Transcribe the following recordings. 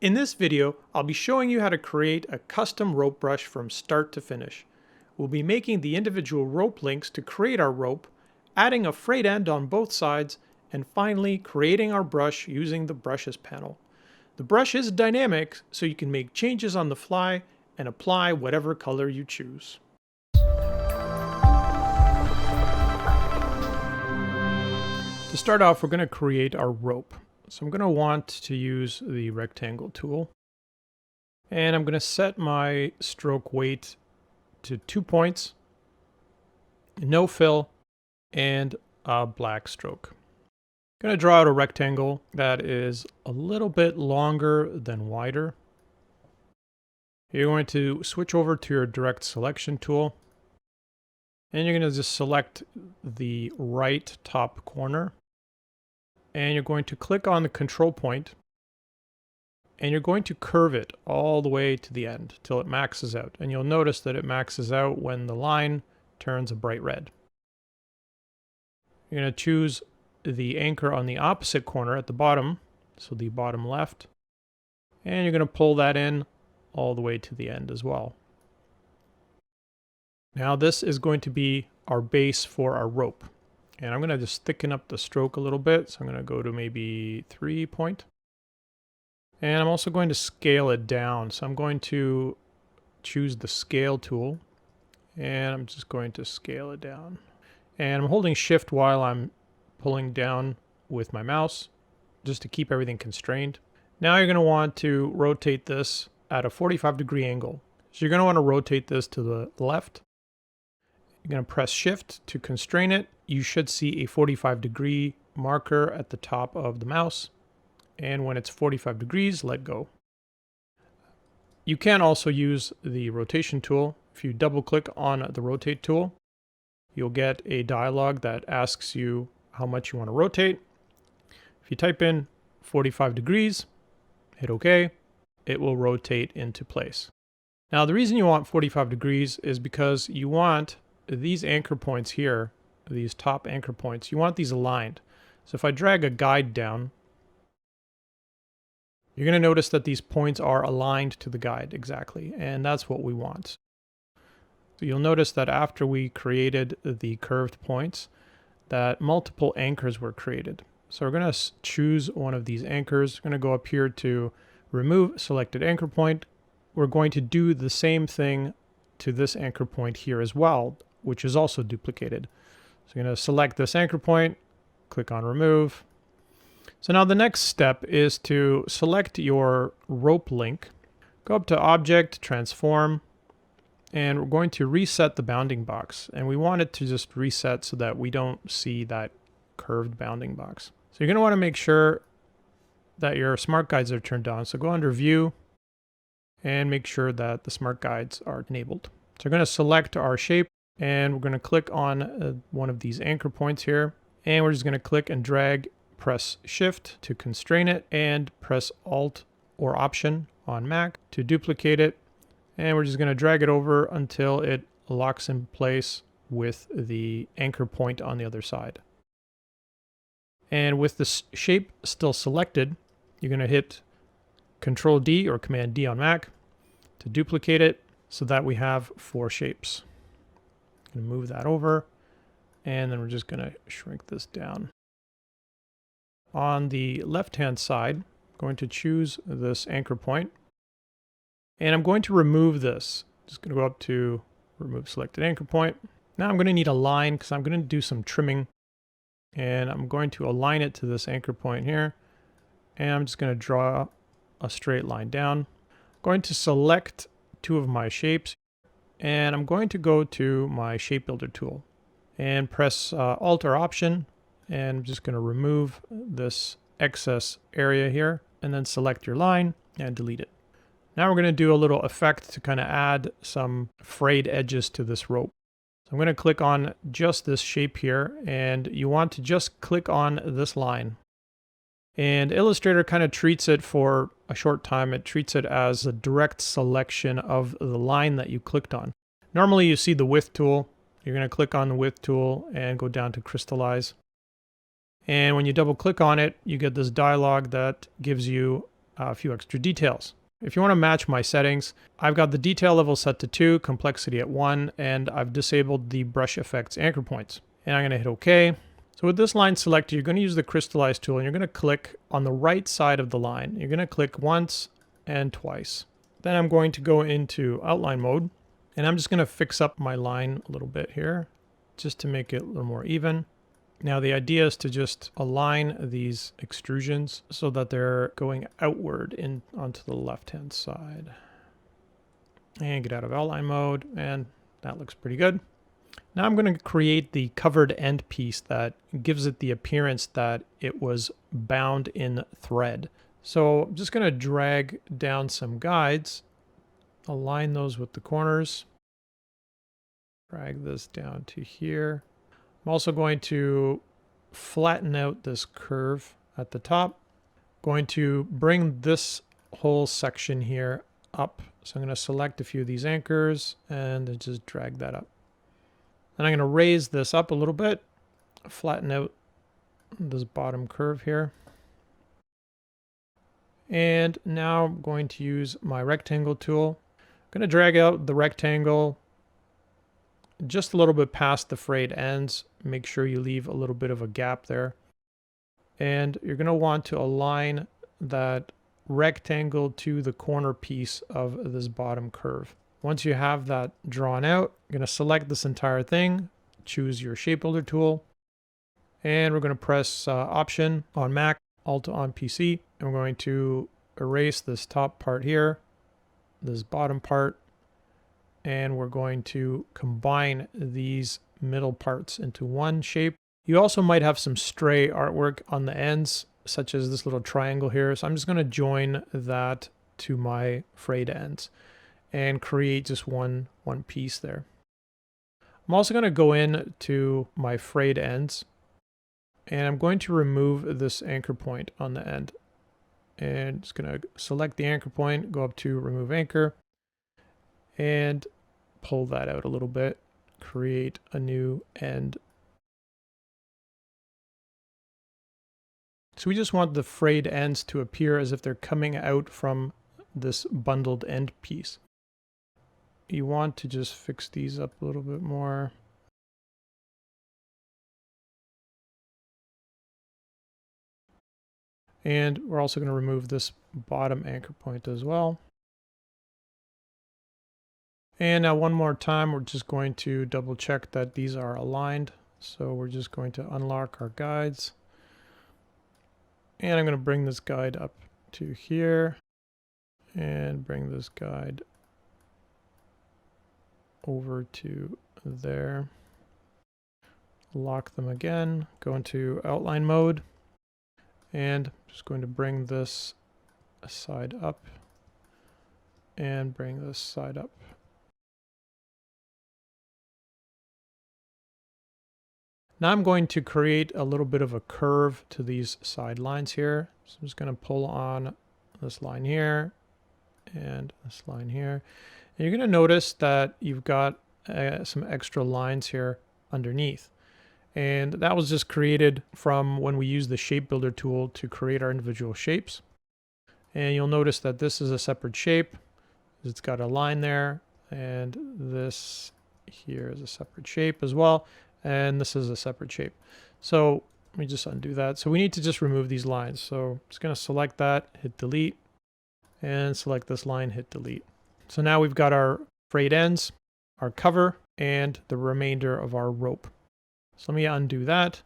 In this video, I'll be showing you how to create a custom rope brush from start to finish. We'll be making the individual rope links to create our rope, adding a frayed end on both sides, and finally creating our brush using the brushes panel. The brush is dynamic, so you can make changes on the fly and apply whatever color you choose. To start off, we're going to create our rope. So I'm going to want to use the rectangle tool. And I'm going to set my stroke weight to 2 points, no fill, and a black stroke. I'm going to draw out a rectangle that is a little bit longer than wider. You're going to switch over to your direct selection tool. And you're going to just select the right top corner. And you're going to click on the control point, and you're going to curve it all the way to the end till it maxes out. And you'll notice that it maxes out when the line turns a bright red. You're going to choose the anchor on the opposite corner at the bottom, so the bottom left, and you're going to pull that in all the way to the end as well. Now this is going to be our base for our rope. And I'm going to just thicken up the stroke a little bit. So I'm going to go to maybe 3 point. And I'm also going to scale it down. So I'm going to choose the scale tool. And I'm just going to scale it down. And I'm holding shift while I'm pulling down with my mouse, just to keep everything constrained. Now you're going to want to rotate this at a 45-degree angle. So you're going to want to rotate this to the left. You're going to press shift to constrain it. You should see a 45-degree marker at the top of the mouse. And when it's 45 degrees, let go. You can also use the rotation tool. If you double click on the rotate tool, you'll get a dialog that asks you how much you want to rotate. If you type in 45 degrees, hit OK, it will rotate into place. Now the reason you want 45 degrees is because you want these anchor points here, these top anchor points, you want these aligned. So if I drag a guide down, you're going to notice that these points are aligned to the guide exactly, and that's what we want. So you'll notice that after we created the curved points, that multiple anchors were created. So we're going to choose one of these anchors. We're going to go up here to remove selected anchor point. We're going to do the same thing to this anchor point here as well, which is also duplicated. So you're going to select this anchor point, click on remove. So now the next step is to select your rope link, go up to object, transform, and we're going to reset the bounding box. And we want it to just reset so that we don't see that curved bounding box. So you're going to want to make sure that your smart guides are turned on. So go under view and make sure that the smart guides are enabled. So we're going to select our shape, and we're going to click on one of these anchor points here. And we're just going to click and drag, press shift to constrain it, and press alt or option on Mac to duplicate it. And we're just going to drag it over until it locks in place with the anchor point on the other side. And with the shape still selected, you're going to hit Control D or Command D on Mac to duplicate it so that we have 4 shapes. I'm going to move that over, and then we're just going to shrink this down. On the left-hand side, I'm going to choose this anchor point, and I'm going to remove this. Just going to go up to remove selected anchor point. Now I'm going to need a line because I'm going to do some trimming, and I'm going to align it to this anchor point here, and I'm just going to draw a straight line down. I'm going to select 2 of my shapes, and I'm going to go to my shape builder tool and press alt or option, and I'm just going to remove this excess area here, and then select your line and delete it. Now we're going to do a little effect to kind of add some frayed edges to this rope. So I'm going to click on just this shape here, and you want to just click on this line. And Illustrator kind of treats it for a short time. It treats it as a direct selection of the line that you clicked on. Normally you see the width tool. You're going to click on the width tool and go down to crystallize. And when you double click on it, you get this dialog that gives you a few extra details. If you want to match my settings, I've got the detail level set to 2, complexity at 1, and I've disabled the brush effects anchor points. And I'm going to hit OK. So with this line selected, you're going to use the Crystallize tool, and you're going to click on the right side of the line. You're going to click once and twice. Then I'm going to go into outline mode, and I'm just going to fix up my line a little bit here, just to make it a little more even. Now the idea is to just align these extrusions so that they're going outward onto the left-hand side. And get out of outline mode, and that looks pretty good. Now I'm going to create the covered end piece that gives it the appearance that it was bound in thread. So I'm just going to drag down some guides, align those with the corners, drag this down to here. I'm also going to flatten out this curve at the top. Going to bring this whole section here up. So I'm going to select a few of these anchors and just drag that up. Then I'm going to raise this up a little bit, flatten out this bottom curve here. And now I'm going to use my rectangle tool. I'm going to drag out the rectangle just a little bit past the frayed ends. Make sure you leave a little bit of a gap there. And you're going to want to align that rectangle to the corner piece of this bottom curve. Once you have that drawn out, you're going to select this entire thing, choose your shape builder tool, and we're going to press Option on Mac, Alt on PC, and we're going to erase this top part here, this bottom part, and we're going to combine these middle parts into one shape. You also might have some stray artwork on the ends, such as this little triangle here. So I'm just going to join that to my frayed ends and create just one piece there. I'm also going to go in to my frayed ends, and I'm going to remove this anchor point on the end. And just going to select the anchor point, go up to Remove Anchor, and pull that out a little bit, create a new end. So we just want the frayed ends to appear as if they're coming out from this bundled end piece. You want to just fix these up a little bit more. And we're also going to remove this bottom anchor point as well. And now one more time, we're just going to double check that these are aligned. So we're just going to unlock our guides. And I'm going to bring this guide up to here and bring this guide over to there. Lock them again, go into outline mode, and I'm just going to bring this side up and bring this side up. Now I'm going to create a little bit of a curve to these side lines here. So I'm just going to pull on this line here and this line here. And you're going to notice that you've got some extra lines here underneath. And that was just created from when we used the shape builder tool to create our individual shapes. And you'll notice that this is a separate shape. It's got a line there, and this here is a separate shape as well. And this is a separate shape. So let me just undo that. So we need to just remove these lines. So I'm just going to select that, hit delete, and select this line, hit delete. So now we've got our frayed ends, our cover, and the remainder of our rope. So let me undo that.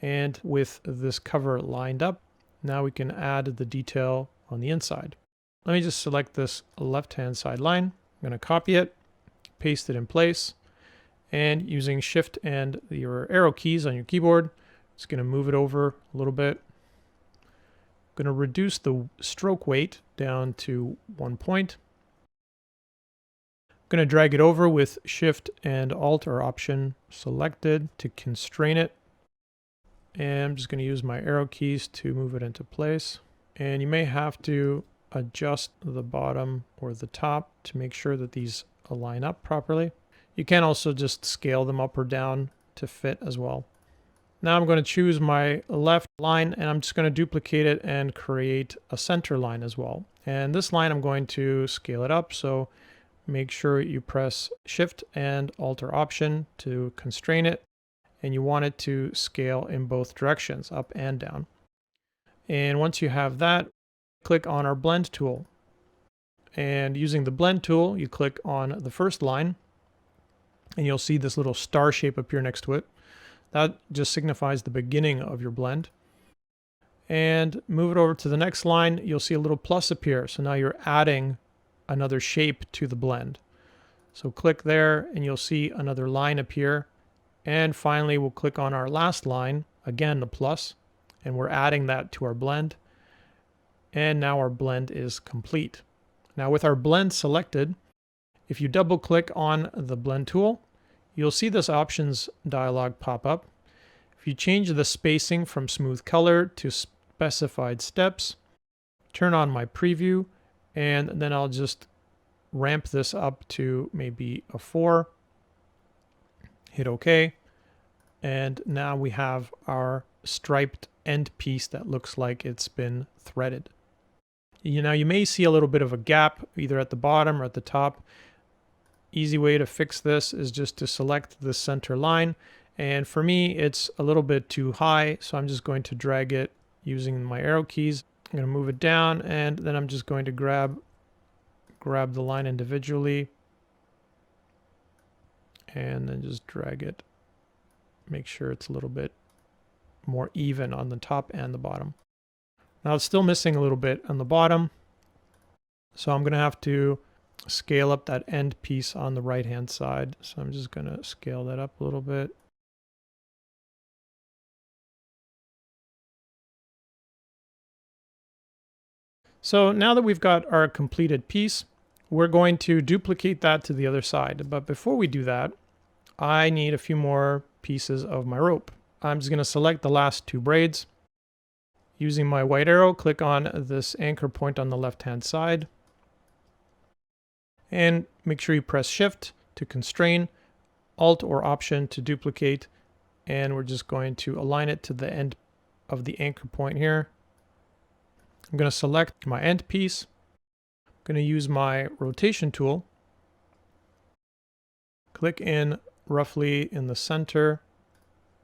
And with this cover lined up, now we can add the detail on the inside. Let me just select this left-hand side line. I'm going to copy it, paste it in place. And using Shift and your arrow keys on your keyboard, just going to move it over a little bit. I'm going to reduce the stroke weight down to 1 point. I'm going to drag it over with Shift and Alt or Option selected to constrain it. And I'm just going to use my arrow keys to move it into place. And you may have to adjust the bottom or the top to make sure that these align up properly. You can also just scale them up or down to fit as well. Now I'm going to choose my left line and I'm just going to duplicate it and create a center line as well. And this line I'm going to scale it up, so make sure you press Shift and Alt or Option to constrain it, and you want it to scale in both directions, up and down. And once you have that, click on our Blend tool. And using the Blend tool, you click on the first line, and you'll see this little star shape appear next to it. That just signifies the beginning of your blend. And move it over to the next line, you'll see a little plus appear. So now you're adding another shape to the blend. So click there and you'll see another line appear. And finally, we'll click on our last line, again the plus, and we're adding that to our blend. And now our blend is complete. Now with our blend selected, if you double click on the blend tool, you'll see this options dialog pop up. If you change the spacing from smooth color to specified steps, turn on my preview, and then I'll just ramp this up to maybe a 4. Hit OK. And now we have our striped end piece that looks like it's been threaded. You may see a little bit of a gap either at the bottom or at the top. Easy way to fix this is just to select the center line. And for me, it's a little bit too high, so I'm just going to drag it using my arrow keys. I'm going to move it down, and then I'm just going to grab the line individually and then just drag it. Make sure it's a little bit more even on the top and the bottom. Now it's still missing a little bit on the bottom, so I'm going to have to scale up that end piece on the right hand side. So I'm just going to scale that up a little bit. So now that we've got our completed piece, we're going to duplicate that to the other side. But before we do that, I need a few more pieces of my rope. I'm just going to select the last 2 braids. Using my white arrow, click on this anchor point on the left hand side. And make sure you press Shift to constrain, Alt or Option to duplicate, and we're just going to align it to the end of the anchor point here. I'm going to select my end piece. I'm going to use my rotation tool. Click in roughly in the center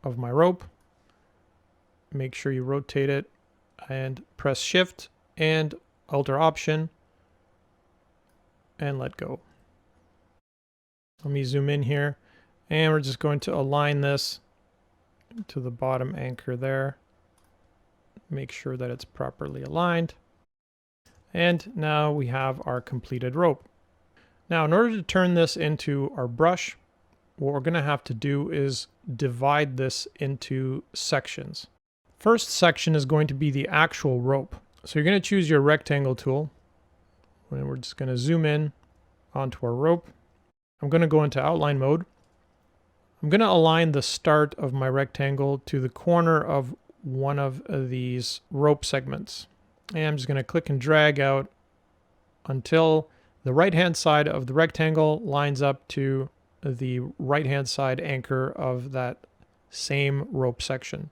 of my rope. Make sure you rotate it and press Shift and Alt or Option and let go. Let me zoom in here, and we're just going to align this to the bottom anchor there. Make sure that it's properly aligned. And now we have our completed rope. Now in order to turn this into our brush, what we're going to have to do is divide this into sections. First section is going to be the actual rope. So you're going to choose your rectangle tool. And we're just going to zoom in onto our rope. I'm going to go into outline mode. I'm going to align the start of my rectangle to the corner of one of these rope segments. And I'm just going to click and drag out until the right hand side of the rectangle lines up to the right hand side anchor of that same rope section.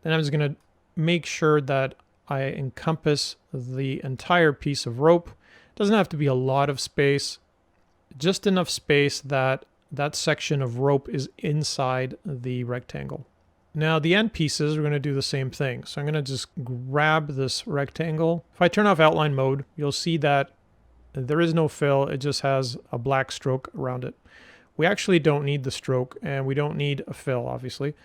Then I'm just going to make sure that I encompass the entire piece of rope. It doesn't have to be a lot of space, just enough space that that section of rope is inside the rectangle. Now the end pieces, we're going to do the same thing. So I'm going to just grab this rectangle. If I turn off outline mode, you'll see that there is no fill. It just has a black stroke around it. We actually don't need the stroke, and we don't need a fill, obviously.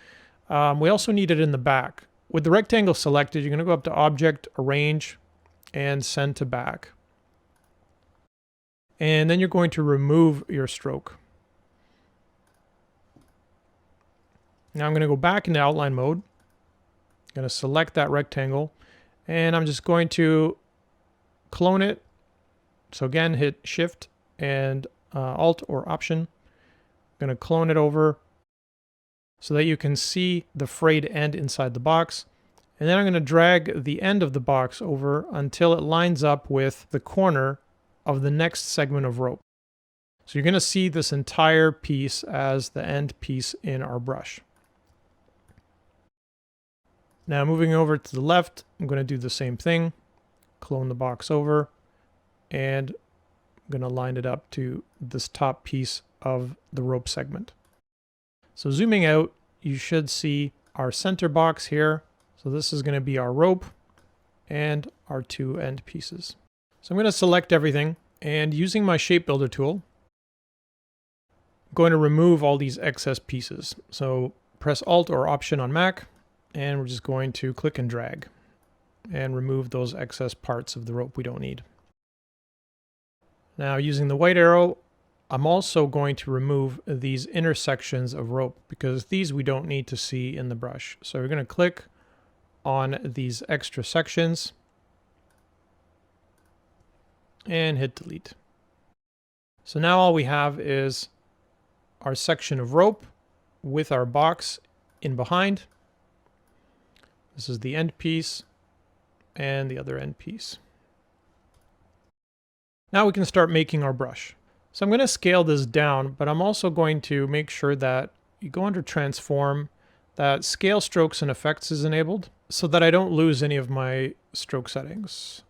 We also need it in the back. With the rectangle selected, you're going to go up to Object, Arrange, and Send to Back. And then you're going to remove your stroke. Now I'm going to go back into outline mode. I'm going to select that rectangle, and I'm just going to clone it. So again, hit Shift and Alt or Option. I'm going to clone it over so that you can see the frayed end inside the box. And then I'm going to drag the end of the box over until it lines up with the corner of the next segment of rope. So you're going to see this entire piece as the end piece in our brush. Now moving over to the left, I'm going to do the same thing. Clone the box over, and I'm going to line it up to this top piece of the rope segment. So zooming out, you should see our center box here. So this is going to be our rope and our two end pieces. So I'm going to select everything, and using my shape builder tool, I'm going to remove all these excess pieces. So press Alt or Option on Mac, and we're just going to click and drag and remove those excess parts of the rope we don't need. Now using the white arrow, I'm also going to remove these intersections of rope because these we don't need to see in the brush. So we're going to click on these extra sections and hit delete. So now all we have is our section of rope with our box in behind. This is the end piece and the other end piece. Now we can start making our brush. So I'm going to scale this down, but I'm also going to make sure that you go under Transform, that Scale Strokes and Effects is enabled so that I don't lose any of my stroke settings.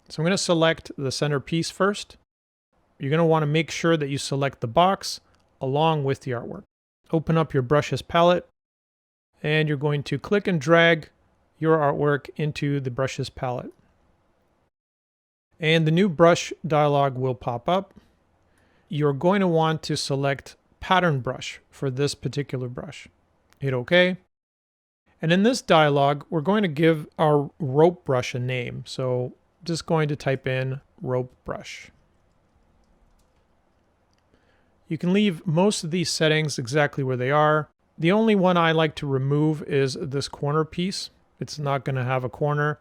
So I'm going to select the center piece first. You're going to want to make sure that you select the box along with the artwork. Open up your brushes palette, and you're going to click and drag your artwork into the brushes palette. And the new brush dialog will pop up. You're going to want to select pattern brush for this particular brush. Hit OK. And in this dialog, we're going to give our rope brush a name. So just going to type in rope brush. You can leave most of these settings exactly where they are. The only one I like to remove is this corner piece. It's not going to have a corner,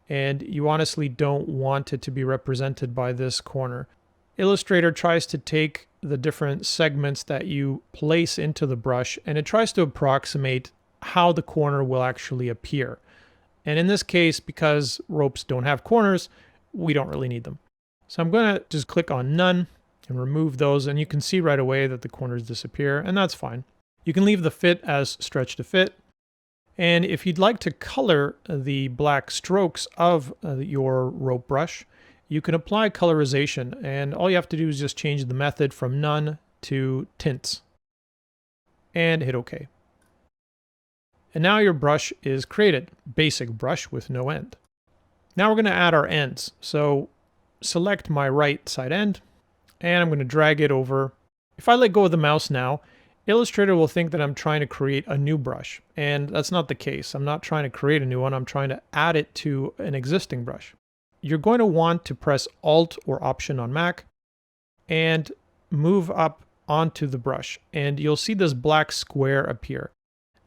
and you honestly don't want it to be represented by this corner. Illustrator tries to take the different segments that you place into the brush, and it tries to approximate how the corner will actually appear. And in this case, because ropes don't have corners, we don't really need them. So I'm going to just click on None and remove those, and you can see right away that the corners disappear, and that's fine. You can leave the fit as Stretch to Fit. And if you'd like to color the black strokes of your rope brush, you can apply colorization, and all you have to do is just change the method from None to Tints and hit OK. And now your brush is created. Basic brush with no end. Now we're going to add our ends. So select my right side end, and I'm going to drag it over. If I let go of the mouse now, Illustrator will think that I'm trying to create a new brush, and that's not the case. I'm not trying to create a new one. I'm trying to add it to an existing brush. You're going to want to press Alt or Option on Mac and move up onto the brush, and you'll see this black square appear.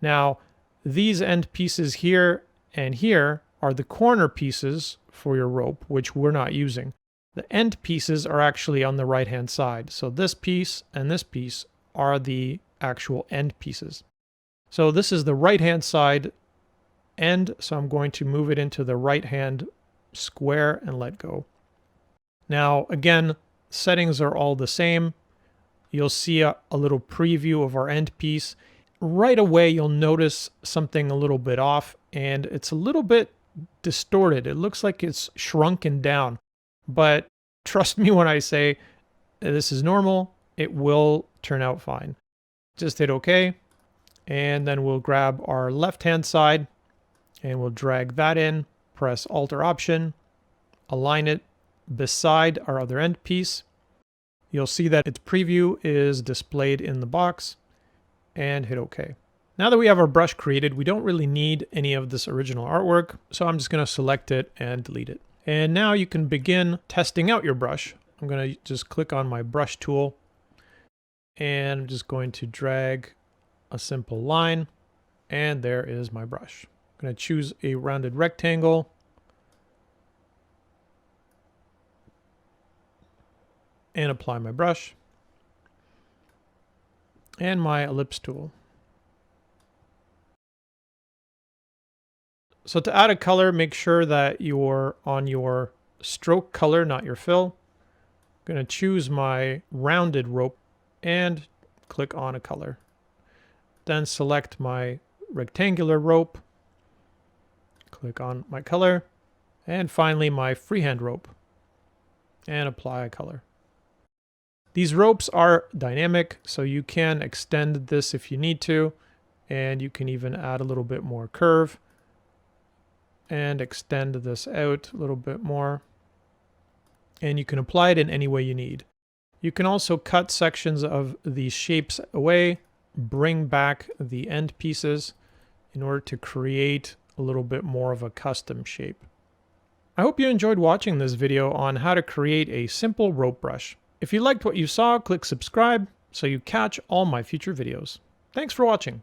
Now, these end pieces here and here are the corner pieces for your rope, which we're not using. The end pieces are actually on the right-hand side. So this piece and this piece are the actual end pieces. So this is the right-hand side end, so I'm going to move it into the right-hand square and let go. Now, again, settings are all the same. You'll see a little preview of our end piece. Right away, you'll notice something a little bit off, and it's a little bit distorted. It looks like it's shrunken down, but trust me when I say this is normal. It will turn out fine. Just hit OK, and then we'll grab our left-hand side, and we'll drag that in, press Alt or Option, align it beside our other end piece. You'll see that its preview is displayed in the box, and hit OK. Now that we have our brush created, we don't really need any of this original artwork, so I'm just going to select it and delete it. And now you can begin testing out your brush. I'm going to just click on my brush tool, and I'm just going to drag a simple line, and there is my brush. I'm going to choose a rounded rectangle, and apply my brush, and my ellipse tool. So to add a color, make sure that you're on your stroke color, not your fill. I'm going to choose my rounded rope and click on a color. Then select my rectangular rope. Click on my color. And finally my freehand rope. And apply a color. These ropes are dynamic, so you can extend this if you need to. And you can even add a little bit more curve. And extend this out a little bit more. And you can apply it in any way you need. You can also cut sections of these shapes away, bring back the end pieces in order to create a little bit more of a custom shape. I hope you enjoyed watching this video on how to create a simple rope brush. If you liked what you saw, click subscribe so you catch all my future videos. Thanks for watching.